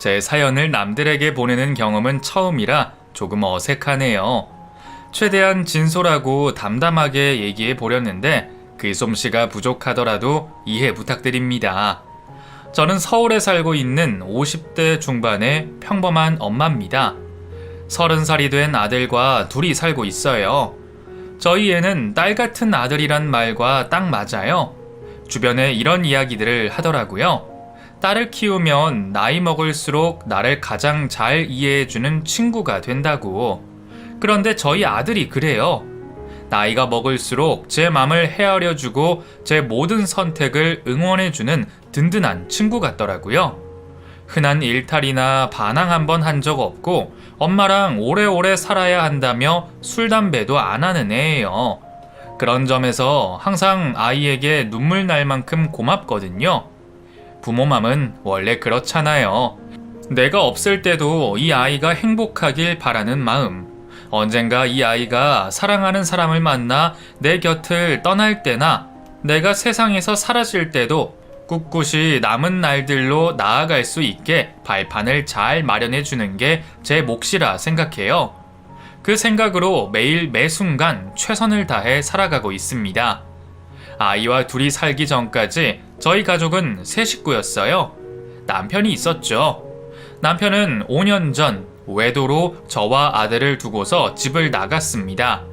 제 사연을 남들에게 보내는 경험은 처음이라 조금 어색하네요. 최대한 진솔하고 담담하게 얘기해 보렸는데 그 솜씨가 부족하더라도 이해 부탁드립니다. 저는 서울에 살고 있는 50대 중반의 평범한 엄마입니다. 30살이 된 아들과 둘이 살고 있어요. 저희 애는 딸 같은 아들이란 말과 딱 맞아요. 주변에 이런 이야기들을 하더라고요. 딸을 키우면 나이 먹을수록 나를 가장 잘 이해해주는 친구가 된다고. 그런데 저희 아들이 그래요. 나이가 먹을수록 제 맘을 헤아려주고 제 모든 선택을 응원해주는 든든한 친구 같더라고요. 흔한 일탈이나 반항 한번 한 적 없고 엄마랑 오래오래 살아야 한다며 술, 담배도 안 하는 애예요. 그런 점에서 항상 아이에게 눈물 날 만큼 고맙거든요. 부모 맘은 원래 그렇잖아요. 내가 없을 때도 이 아이가 행복하길 바라는 마음. 언젠가 이 아이가 사랑하는 사람을 만나 내 곁을 떠날 때나 내가 세상에서 사라질 때도 꿋꿋이 남은 날들로 나아갈 수 있게 발판을 잘 마련해 주는 게 제 몫이라 생각해요. 그 생각으로 매일 매 순간 최선을 다해 살아가고 있습니다. 아이와 둘이 살기 전까지 저희 가족은 세 식구였어요. 남편이 있었죠. 남편은 5년 전 외도로 저와 아들을 두고서 집을 나갔습니다.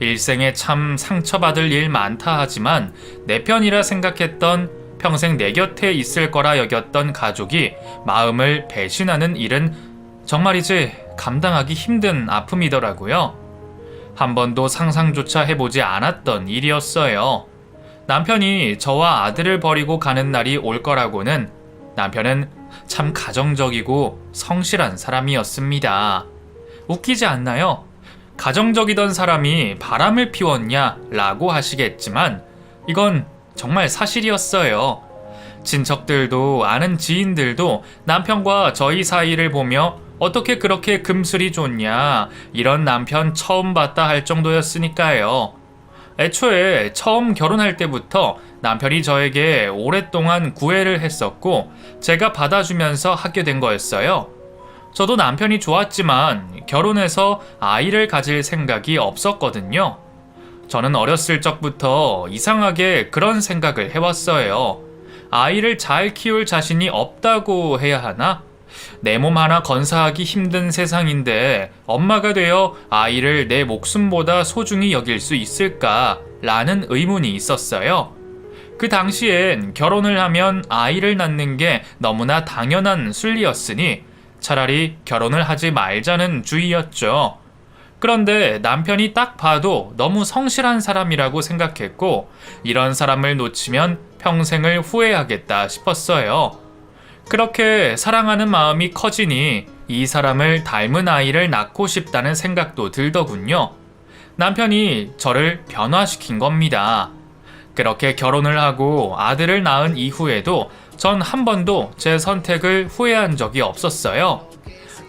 일생에 참 상처받을 일 많다 하지만 내 편이라 생각했던, 평생 내 곁에 있을 거라 여겼던 가족이 마음을 배신하는 일은 정말이지 감당하기 힘든 아픔이더라고요. 한 번도 상상조차 해보지 않았던 일이었어요. 남편이 저와 아들을 버리고 가는 날이 올 거라고는. 남편은 참 가정적이고 성실한 사람이었습니다. 웃기지 않나요? 가정적이던 사람이 바람을 피웠냐 라고 하시겠지만 이건 정말 사실이었어요. 친척들도 아는 지인들도 남편과 저희 사이를 보며 어떻게 그렇게 금슬이 좋냐, 이런 남편 처음 봤다 할 정도였으니까요. 애초에 처음 결혼할 때부터 남편이 저에게 오랫동안 구애를 했었고 제가 받아주면서 하게 된 거였어요. 저도 남편이 좋았지만 결혼해서 아이를 가질 생각이 없었거든요. 저는 어렸을 적부터 이상하게 그런 생각을 해왔어요. 아이를 잘 키울 자신이 없다고 해야 하나? 내 몸 하나 건사하기 힘든 세상인데 엄마가 되어 아이를 내 목숨보다 소중히 여길 수 있을까? 라는 의문이 있었어요. 그 당시엔 결혼을 하면 아이를 낳는 게 너무나 당연한 순리였으니 차라리 결혼을 하지 말자는 주의였죠. 그런데 남편이 딱 봐도 너무 성실한 사람이라고 생각했고 이런 사람을 놓치면 평생을 후회하겠다 싶었어요. 그렇게 사랑하는 마음이 커지니 이 사람을 닮은 아이를 낳고 싶다는 생각도 들더군요. 남편이 저를 변화시킨 겁니다. 그렇게 결혼을 하고 아들을 낳은 이후에도 전 한 번도 제 선택을 후회한 적이 없었어요.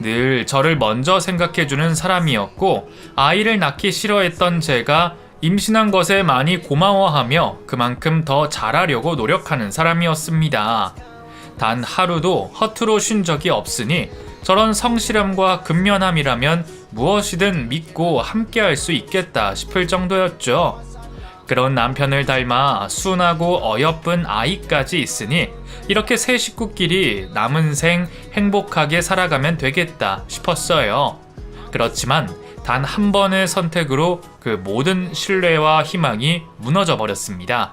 늘 저를 먼저 생각해주는 사람이었고 아이를 낳기 싫어했던 제가 임신한 것에 많이 고마워하며 그만큼 더 잘하려고 노력하는 사람이었습니다. 단 하루도 허투루 쉰 적이 없으니 저런 성실함과 근면함이라면 무엇이든 믿고 함께할 수 있겠다 싶을 정도였죠. 그런 남편을 닮아 순하고 어여쁜 아이까지 있으니 이렇게 세 식구끼리 남은 생 행복하게 살아가면 되겠다 싶었어요. 그렇지만 단 한 번의 선택으로 그 모든 신뢰와 희망이 무너져 버렸습니다.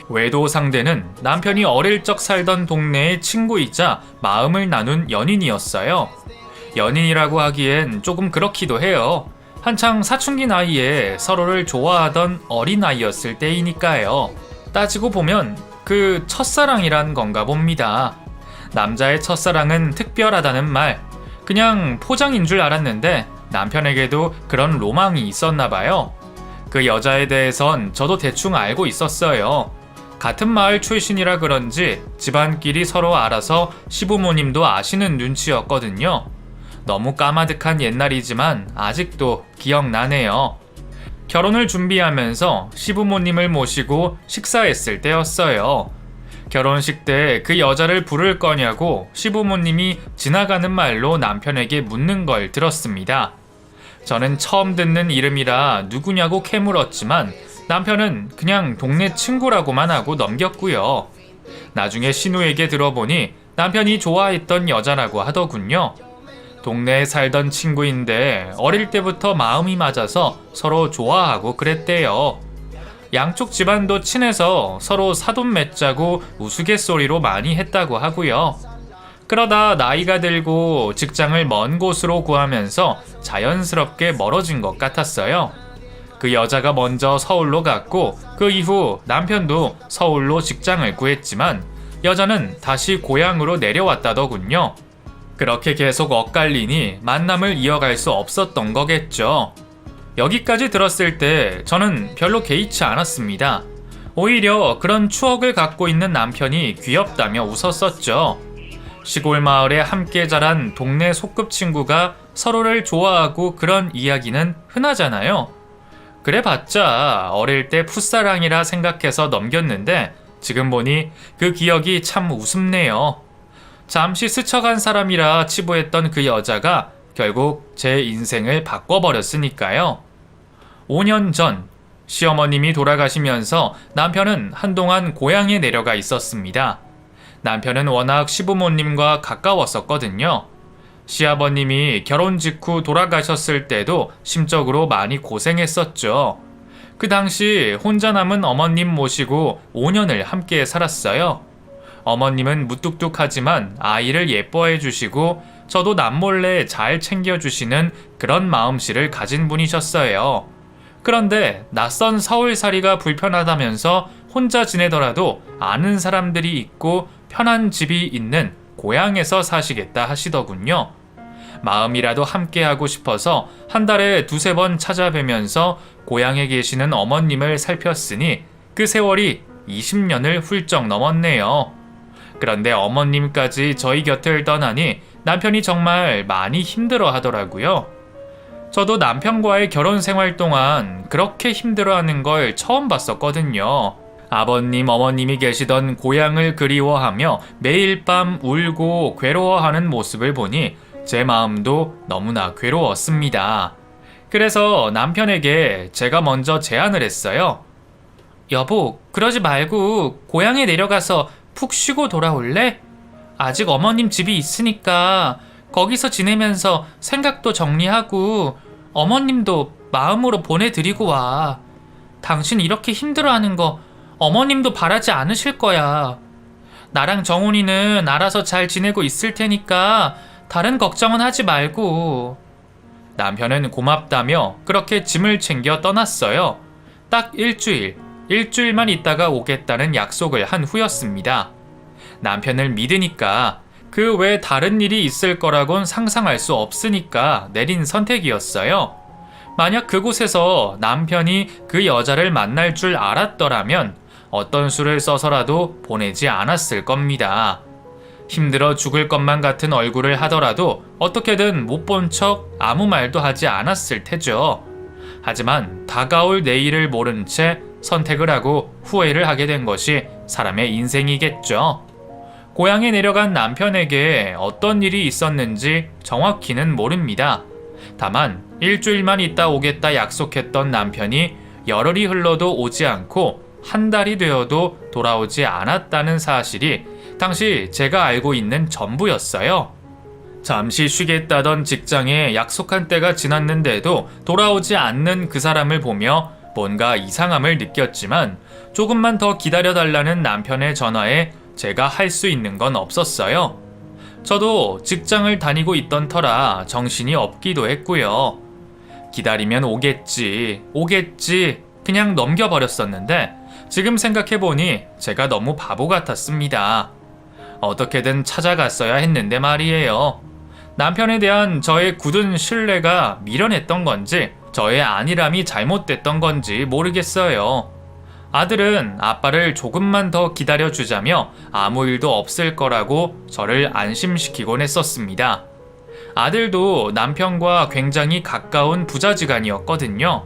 외도 상대는 남편이 어릴 적 살던 동네의 친구이자 마음을 나눈 연인이었어요. 연인이라고 하기엔 조금 그렇기도 해요. 한창 사춘기 나이에 서로를 좋아하던 어린아이였을 때이니까요. 따지고 보면 그 첫사랑이란 건가 봅니다. 남자의 첫사랑은 특별하다는 말, 그냥 포장인 줄 알았는데 남편에게도 그런 로망이 있었나 봐요. 그 여자에 대해선 저도 대충 알고 있었어요. 같은 마을 출신이라 그런지 집안끼리 서로 알아서 시부모님도 아시는 눈치였거든요. 너무 까마득한 옛날이지만 아직도 기억나네요. 결혼을 준비하면서 시부모님을 모시고 식사했을 때였어요. 결혼식 때 그 여자를 부를 거냐고 시부모님이 지나가는 말로 남편에게 묻는 걸 들었습니다. 저는 처음 듣는 이름이라 누구냐고 캐물었지만 남편은 그냥 동네 친구라고만 하고 넘겼고요. 나중에 신우에게 들어보니 남편이 좋아했던 여자라고 하더군요. 동네에 살던 친구인데 어릴 때부터 마음이 맞아서 서로 좋아하고 그랬대요. 양쪽 집안도 친해서 서로 사돈 맺자고 우스갯소리로 많이 했다고 하고요. 그러다 나이가 들고 직장을 먼 곳으로 구하면서 자연스럽게 멀어진 것 같았어요. 그 여자가 먼저 서울로 갔고 그 이후 남편도 서울로 직장을 구했지만 여자는 다시 고향으로 내려왔다더군요. 그렇게 계속 엇갈리니 만남을 이어갈 수 없었던 거겠죠. 여기까지 들었을 때 저는 별로 개의치 않았습니다. 오히려 그런 추억을 갖고 있는 남편이 귀엽다며 웃었었죠. 시골 마을에 함께 자란 동네 소꿉친구가 서로를 좋아하고 그런 이야기는 흔하잖아요. 그래봤자 어릴 때 풋사랑이라 생각해서 넘겼는데 지금 보니 그 기억이 참 우습네요. 잠시 스쳐간 사람이라 치부했던 그 여자가 결국 제 인생을 바꿔버렸으니까요. 5년 전 시어머님이 돌아가시면서 남편은 한동안 고향에 내려가 있었습니다. 남편은 워낙 시부모님과 가까웠었거든요. 시아버님이 결혼 직후 돌아가셨을 때도 심적으로 많이 고생했었죠. 그 당시 혼자 남은 어머님 모시고 5년을 함께 살았어요. 어머님은 무뚝뚝하지만 아이를 예뻐해 주시고 저도 남몰래 잘 챙겨주시는 그런 마음씨를 가진 분이셨어요. 그런데 낯선 서울살이가 불편하다면서 혼자 지내더라도 아는 사람들이 있고 편한 집이 있는 고향에서 사시겠다 하시더군요. 마음이라도 함께하고 싶어서 한 달에 2-3번 찾아뵈면서 고향에 계시는 어머님을 살폈으니 그 세월이 20년을 훌쩍 넘었네요. 그런데 어머님까지 저희 곁을 떠나니 남편이 정말 많이 힘들어 하더라고요. 저도 남편과의 결혼 생활 동안 그렇게 힘들어하는 걸 처음 봤었거든요. 아버님, 어머님이 계시던 고향을 그리워하며 매일 밤 울고 괴로워하는 모습을 보니 제 마음도 너무나 괴로웠습니다. 그래서 남편에게 제가 먼저 제안을 했어요. 여보, 그러지 말고 고향에 내려가서 푹 쉬고 돌아올래? 아직 어머님 집이 있으니까 거기서 지내면서 생각도 정리하고 어머님도 마음으로 보내드리고 와. 당신 이렇게 힘들어하는 거 어머님도 바라지 않으실 거야. 나랑 정훈이는 알아서 잘 지내고 있을 테니까 다른 걱정은 하지 말고. 남편은 고맙다며 그렇게 짐을 챙겨 떠났어요. 딱 일주일만 있다가 오겠다는 약속을 한 후였습니다. 남편을 믿으니까 그 외 다른 일이 있을 거라곤 상상할 수 없으니까 내린 선택이었어요. 만약 그곳에서 남편이 그 여자를 만날 줄 알았더라면 어떤 수를 써서라도 보내지 않았을 겁니다. 힘들어 죽을 것만 같은 얼굴을 하더라도 어떻게든 못 본 척 아무 말도 하지 않았을 테죠. 하지만 다가올 내일을 모른 채 선택을 하고 후회를 하게 된 것이 사람의 인생이겠죠. 고향에 내려간 남편에게 어떤 일이 있었는지 정확히는 모릅니다. 다만 일주일만 있다 오겠다 약속했던 남편이 열흘이 흘러도 오지 않고 한 달이 되어도 돌아오지 않았다는 사실이 당시 제가 알고 있는 전부였어요. 잠시 쉬겠다던 직장에 약속한 때가 지났는데도 돌아오지 않는 그 사람을 보며 뭔가 이상함을 느꼈지만 조금만 더 기다려달라는 남편의 전화에 제가 할 수 있는 건 없었어요. 저도 직장을 다니고 있던 터라 정신이 없기도 했고요. 기다리면 오겠지 그냥 넘겨버렸었는데 지금 생각해보니 제가 너무 바보 같았습니다. 어떻게든 찾아갔어야 했는데 말이에요. 남편에 대한 저의 굳은 신뢰가 미련했던 건지 저의 안일함이 잘못됐던 건지 모르겠어요. 아들은 아빠를 조금만 더 기다려주자며 아무 일도 없을 거라고 저를 안심시키곤 했었습니다. 아들도 남편과 굉장히 가까운 부자지간이었거든요.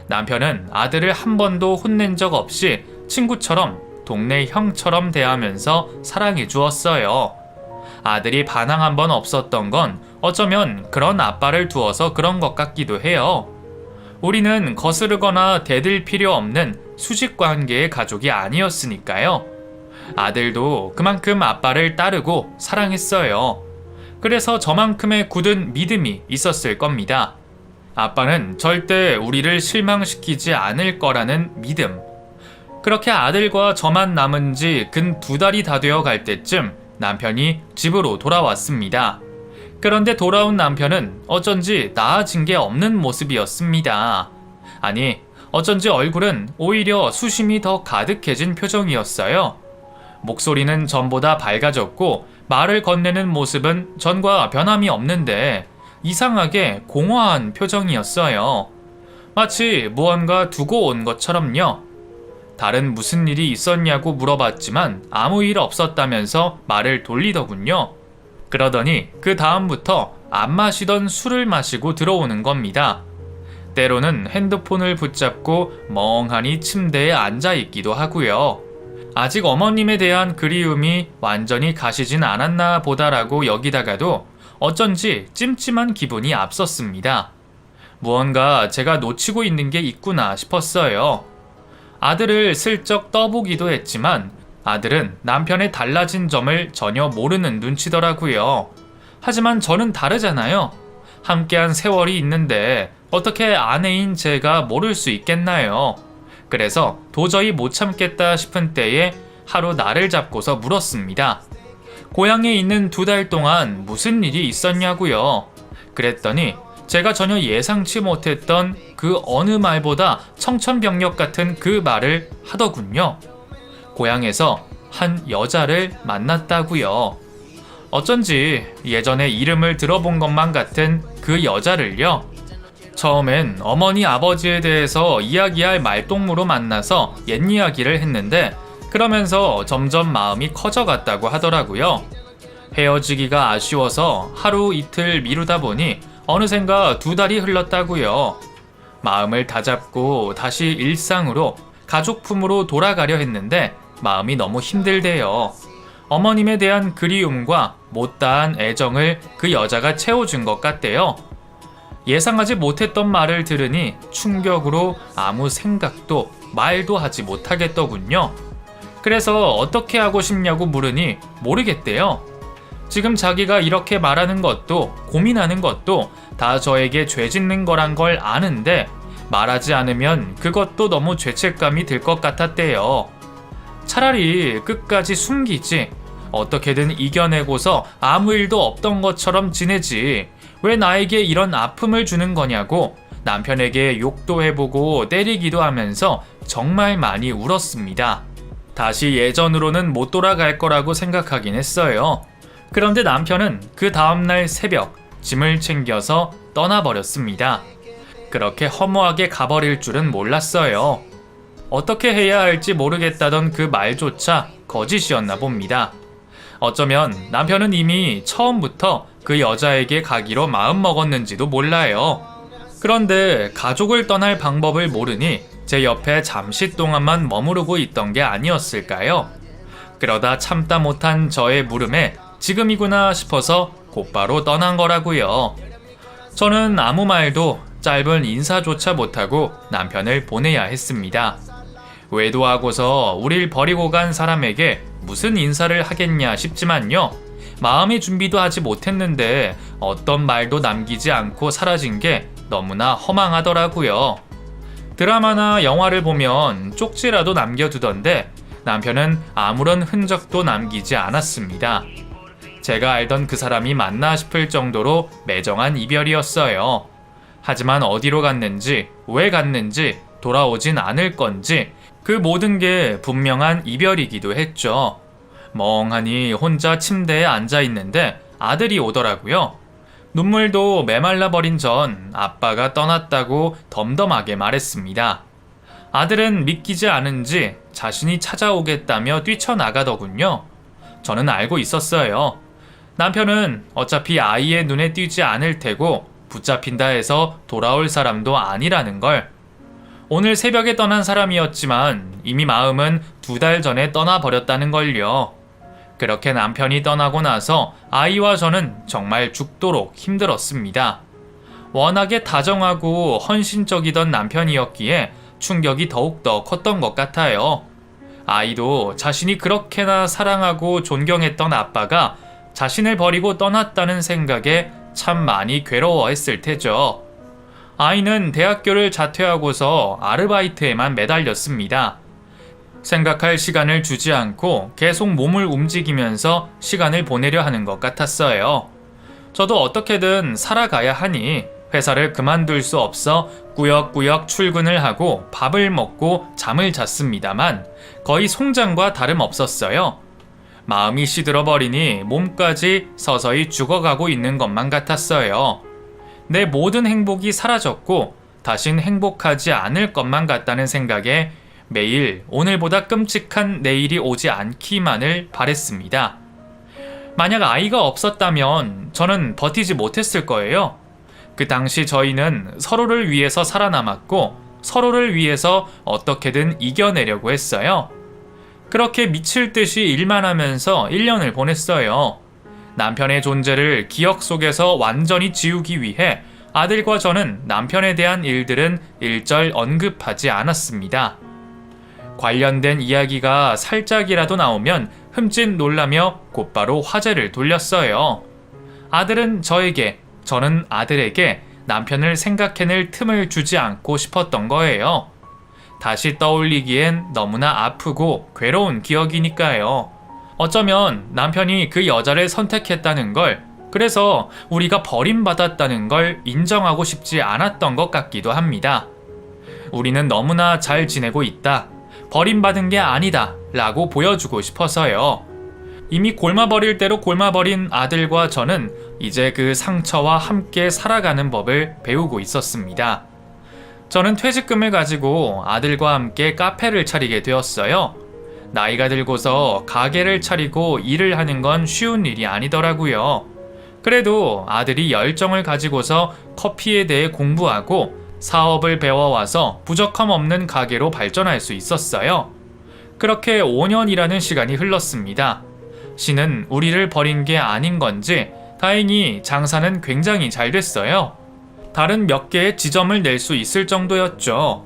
남편은 아들을 한 번도 혼낸 적 없이 친구처럼 동네 형처럼 대하면서 사랑해 주었어요. 아들이 반항 한 번 없었던 건 어쩌면 그런 아빠를 두어서 그런 것 같기도 해요. 우리는 거스르거나 대들 필요 없는 수직 관계의 가족이 아니었으니까요. 아들도 그만큼 아빠를 따르고 사랑했어요. 그래서 저만큼의 굳은 믿음이 있었을 겁니다. 아빠는 절대 우리를 실망시키지 않을 거라는 믿음. 그렇게 아들과 저만 남은 지 근 2달이 다 되어 갈 때쯤 남편이 집으로 돌아왔습니다. 그런데 돌아온 남편은 어쩐지 나아진 게 없는 모습이었습니다. 아니, 어쩐지 얼굴은 오히려 수심이 더 가득해진 표정이었어요. 목소리는 전보다 밝아졌고 말을 건네는 모습은 전과 변함이 없는데 이상하게 공허한 표정이었어요. 마치 무언가 두고 온 것처럼요. 다른 무슨 일이 있었냐고 물어봤지만 아무 일 없었다면서 말을 돌리더군요. 그러더니 그 다음부터 안 마시던 술을 마시고 들어오는 겁니다. 때로는 핸드폰을 붙잡고 멍하니 침대에 앉아 있기도 하고요. 아직 어머님에 대한 그리움이 완전히 가시진 않았나 보다라고 여기다가도 어쩐지 찜찜한 기분이 앞섰습니다. 무언가 제가 놓치고 있는 게 있구나 싶었어요. 아들을 슬쩍 떠보기도 했지만 아들은 남편의 달라진 점을 전혀 모르는 눈치더라고요. 하지만 저는 다르잖아요. 함께한 세월이 있는데 어떻게 아내인 제가 모를 수 있겠나요? 그래서 도저히 못 참겠다 싶은 때에 하루 날을 잡고서 물었습니다. 고향에 있는 2달 동안 무슨 일이 있었냐고요. 그랬더니 제가 전혀 예상치 못했던 그 어느 말보다 청천벽력 같은 그 말을 하더군요. 고향에서 한 여자를 만났다고요. 어쩐지 예전에 이름을 들어본 것만 같은 그 여자를요. 처음엔 어머니 아버지에 대해서 이야기할 말동무로 만나서 옛 이야기를 했는데 그러면서 점점 마음이 커져갔다고 하더라고요. 헤어지기가 아쉬워서 하루 이틀 미루다 보니 어느샌가 2달이 흘렀다고요. 마음을 다잡고 다시 일상으로 가족품으로 돌아가려 했는데 마음이 너무 힘들대요. 어머님에 대한 그리움과 못다한 애정을 그 여자가 채워준 것 같대요. 예상하지 못했던 말을 들으니 충격으로 아무 생각도 말도 하지 못하겠더군요. 그래서 어떻게 하고 싶냐고 물으니 모르겠대요. 지금 자기가 이렇게 말하는 것도 고민하는 것도 다 저에게 죄 짓는 거란 걸 아는데 말하지 않으면 그것도 너무 죄책감이 들 것 같았대요. 차라리 끝까지 숨기지, 어떻게든 이겨내고서 아무 일도 없던 것처럼 지내지, 왜 나에게 이런 아픔을 주는 거냐고 남편에게 욕도 해보고 때리기도 하면서 정말 많이 울었습니다. 다시 예전으로는 못 돌아갈 거라고 생각하긴 했어요. 그런데 남편은 그 다음날 새벽 짐을 챙겨서 떠나버렸습니다. 그렇게 허무하게 가버릴 줄은 몰랐어요. 어떻게 해야 할지 모르겠다던 그 말조차 거짓이었나 봅니다. 어쩌면 남편은 이미 처음부터 그 여자에게 가기로 마음먹었는지도 몰라요. 그런데 가족을 떠날 방법을 모르니 제 옆에 잠시 동안만 머무르고 있던 게 아니었을까요? 그러다 참다 못한 저의 물음에 지금이구나 싶어서 곧바로 떠난 거라고요. 저는 아무 말도 짧은 인사조차 못하고 남편을 보내야 했습니다. 외도하고서 우릴 버리고 간 사람에게 무슨 인사를 하겠냐 싶지만요. 마음의 준비도 하지 못했는데 어떤 말도 남기지 않고 사라진 게 너무나 허망하더라고요. 드라마나 영화를 보면 쪽지라도 남겨두던데 남편은 아무런 흔적도 남기지 않았습니다. 제가 알던 그 사람이 맞나 싶을 정도로 매정한 이별이었어요. 하지만 어디로 갔는지, 왜 갔는지, 돌아오진 않을 건지 그 모든 게 분명한 이별이기도 했죠. 멍하니 혼자 침대에 앉아 있는데 아들이 오더라고요. 눈물도 메말라 버린 전 아빠가 떠났다고 덤덤하게 말했습니다. 아들은 믿기지 않은지 자신이 찾아오겠다며 뛰쳐나가더군요. 저는 알고 있었어요. 남편은 어차피 아이의 눈에 띄지 않을 테고 붙잡힌다 해서 돌아올 사람도 아니라는 걸. 오늘 새벽에 떠난 사람이었지만 이미 마음은 2달 전에 떠나버렸다는 걸요. 그렇게 남편이 떠나고 나서 아이와 저는 정말 죽도록 힘들었습니다. 워낙에 다정하고 헌신적이던 남편이었기에 충격이 더욱더 컸던 것 같아요. 아이도 자신이 그렇게나 사랑하고 존경했던 아빠가 자신을 버리고 떠났다는 생각에 참 많이 괴로워했을 테죠. 아이는 대학교를 자퇴하고서 아르바이트에만 매달렸습니다. 생각할 시간을 주지 않고 계속 몸을 움직이면서 시간을 보내려 하는 것 같았어요. 저도 어떻게든 살아가야 하니 회사를 그만둘 수 없어 꾸역꾸역 출근을 하고 밥을 먹고 잠을 잤습니다만 거의 송장과 다름없었어요. 마음이 시들어버리니 몸까지 서서히 죽어가고 있는 것만 같았어요. 내 모든 행복이 사라졌고 다신 행복하지 않을 것만 같다는 생각에 매일 오늘보다 끔찍한 내일이 오지 않기만을 바랬습니다. 만약 아이가 없었다면 저는 버티지 못했을 거예요. 그 당시 저희는 서로를 위해서 살아남았고 서로를 위해서 어떻게든 이겨내려고 했어요. 그렇게 미칠 듯이 일만 하면서 1년을 보냈어요. 남편의 존재를 기억 속에서 완전히 지우기 위해 아들과 저는 남편에 대한 일들은 일절 언급하지 않았습니다. 관련된 이야기가 살짝이라도 나오면 흠칫 놀라며 곧바로 화제를 돌렸어요. 아들은 저에게, 저는 아들에게 남편을 생각해낼 틈을 주지 않고 싶었던 거예요. 다시 떠올리기엔 너무나 아프고 괴로운 기억이니까요. 어쩌면 남편이 그 여자를 선택했다는 걸, 그래서 우리가 버림받았다는 걸 인정하고 싶지 않았던 것 같기도 합니다. 우리는 너무나 잘 지내고 있다, 버림받은 게 아니다 라고 보여주고 싶어서요. 이미 골마버릴 대로 골마버린 아들과 저는 이제 그 상처와 함께 살아가는 법을 배우고 있었습니다. 저는 퇴직금을 가지고 아들과 함께 카페를 차리게 되었어요. 나이가 들고서 가게를 차리고 일을 하는 건 쉬운 일이 아니더라고요. 그래도 아들이 열정을 가지고서 커피에 대해 공부하고 사업을 배워와서 부족함 없는 가게로 발전할 수 있었어요. 그렇게 5년이라는 시간이 흘렀습니다. 신은 우리를 버린 게 아닌 건지 다행히 장사는 굉장히 잘 됐어요. 다른 몇 개의 지점을 낼 수 있을 정도였죠.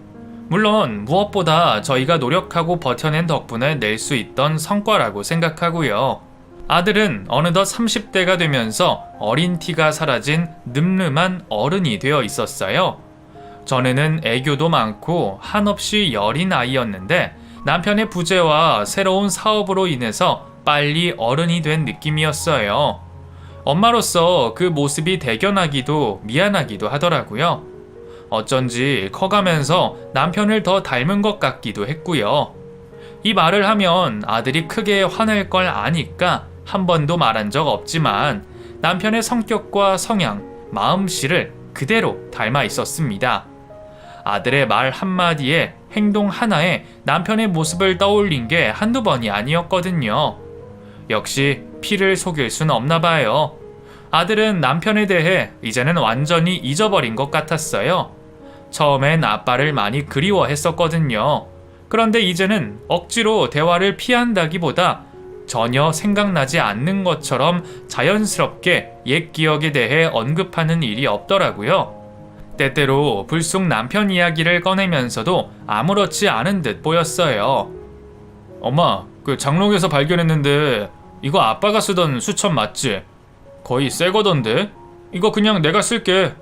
물론 무엇보다 저희가 노력하고 버텨낸 덕분에 낼 수 있던 성과라고 생각하고요. 아들은 어느덧 30대가 되면서 어린 티가 사라진 늠름한 어른이 되어 있었어요. 전에는 애교도 많고 한없이 여린 아이였는데 남편의 부재와 새로운 사업으로 인해서 빨리 어른이 된 느낌이었어요. 엄마로서 그 모습이 대견하기도 미안하기도 하더라고요. 어쩐지 커가면서 남편을 더 닮은 것 같기도 했고요. 이 말을 하면 아들이 크게 화낼 걸 아니까 한 번도 말한 적 없지만 남편의 성격과 성향, 마음씨를 그대로 닮아 있었습니다. 아들의 말 한마디에 행동 하나에 남편의 모습을 떠올린 게 한두 번이 아니었거든요. 역시 피를 속일 순 없나 봐요. 아들은 남편에 대해 이제는 완전히 잊어버린 것 같았어요. 처음엔 아빠를 많이 그리워했었거든요. 그런데 이제는 억지로 대화를 피한다기보다 전혀 생각나지 않는 것처럼 자연스럽게 옛 기억에 대해 언급하는 일이 없더라고요. 때때로 불쑥 남편 이야기를 꺼내면서도 아무렇지 않은 듯 보였어요. 엄마, 그 장롱에서 발견했는데 이거 아빠가 쓰던 수첩 맞지? 거의 새 거던데? 이거 그냥 내가 쓸게.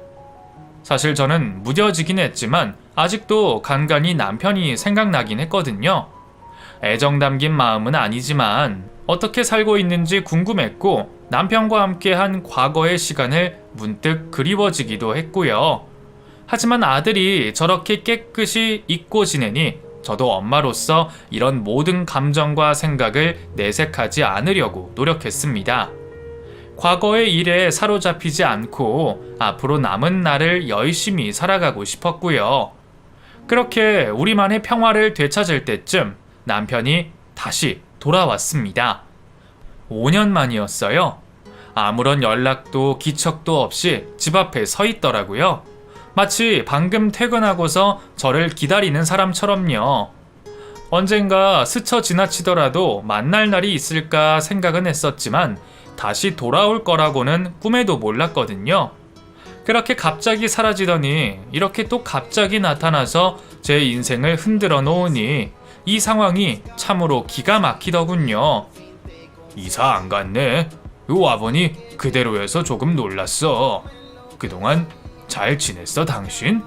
사실 저는 무뎌지긴 했지만 아직도 간간히 남편이 생각나긴 했거든요. 애정 담긴 마음은 아니지만 어떻게 살고 있는지 궁금했고 남편과 함께한 과거의 시간을 문득 그리워지기도 했고요. 하지만 아들이 저렇게 깨끗이 잊고 지내니 저도 엄마로서 이런 모든 감정과 생각을 내색하지 않으려고 노력했습니다. 과거의 일에 사로잡히지 않고 앞으로 남은 날을 열심히 살아가고 싶었고요. 그렇게 우리만의 평화를 되찾을 때쯤 남편이 다시 돌아왔습니다. 5년 만이었어요. 아무런 연락도 기척도 없이 집 앞에 서 있더라고요. 마치 방금 퇴근하고서 저를 기다리는 사람처럼요. 언젠가 스쳐 지나치더라도 만날 날이 있을까 생각은 했었지만 다시 돌아올 거라고는 꿈에도 몰랐거든요. 그렇게 갑자기 사라지더니 이렇게 또 갑자기 나타나서 제 인생을 흔들어 놓으니 이 상황이 참으로 기가 막히더군요. 이사 안 갔네. 와보니 그대로여서 조금 놀랐어. 그동안 잘 지냈어, 당신?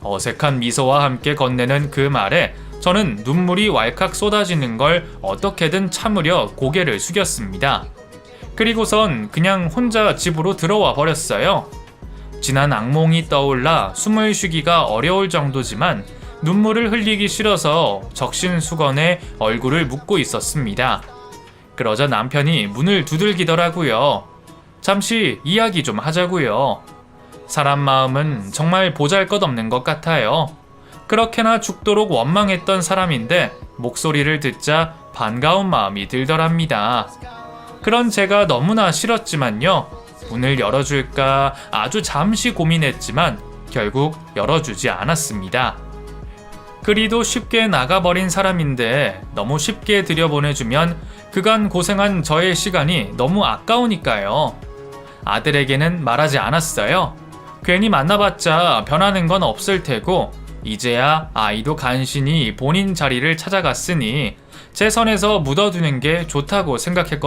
어색한 미소와 함께 건네는 그 말에 저는 눈물이 왈칵 쏟아지는 걸 어떻게든 참으려 고개를 숙였습니다. 그리고선 그냥 혼자 집으로 들어와 버렸어요. 지난 악몽이 떠올라 숨을 쉬기가 어려울 정도지만 눈물을 흘리기 싫어서 적신수건에 얼굴을 묻고 있었습니다. 그러자 남편이 문을 두들기더라고요. 잠시 이야기 좀 하자고요. 사람 마음은 정말 보잘것없는 것 같아요. 그렇게나 죽도록 원망했던 사람인데 목소리를 듣자 반가운 마음이 들더랍니다. 그런 제가 너무나 싫었지만요. 문을 열어줄까 아주 잠시 고민했지만 결국 열어주지 않았습니다. 그리도 쉽게 나가버린 사람인데 너무 쉽게 들여보내주면 그간 고생한 저의 시간이 너무 아까우니까요. 아들에게는 말하지 않았어요. 괜히 만나봤자 변하는 건 없을 테고 이제야 아이도 간신히 본인 자리를 찾아갔으니 제 선에서 묻어두는 게 좋다고 생각했거든요.